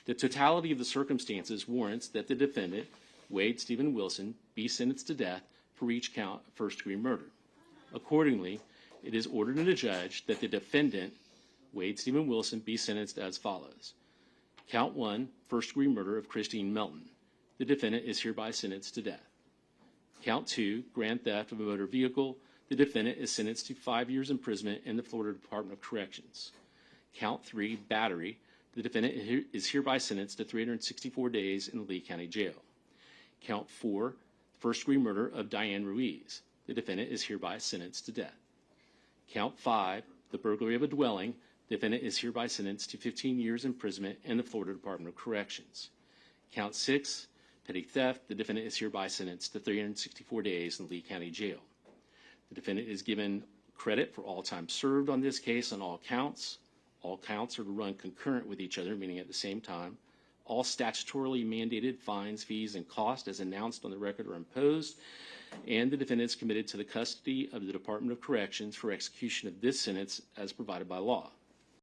The totality of the circumstances warrants that the defendant, Wade Stephen Wilson, be sentenced to death for each count of first-degree murder. Accordingly, it is ordered in the judge that the defendant, Wade Stephen Wilson, be sentenced as follows. Count 1, first-degree murder of Christine Melton. The defendant is hereby sentenced to death. Count 2, grand theft of a motor vehicle. The defendant is sentenced to 5 years imprisonment in the Florida Department of Corrections. Count 3, battery. The defendant is hereby sentenced to 364 days in the Lee County Jail. Count 4, first-degree murder of Diane Ruiz. The defendant is hereby sentenced to death. Count 5, the burglary of a dwelling. The defendant is hereby sentenced to 15 years imprisonment in the Florida Department of Corrections. Count 6, petty theft. The defendant is hereby sentenced to 364 days in the Lee County Jail. The defendant is given credit for all time served on this case on all counts. All counts are to run concurrent with each other, meaning at the same time. All statutorily mandated fines, fees, and costs as announced on the record are imposed, and the defendant is committed to the custody of the Department of Corrections for execution of this sentence as provided by law.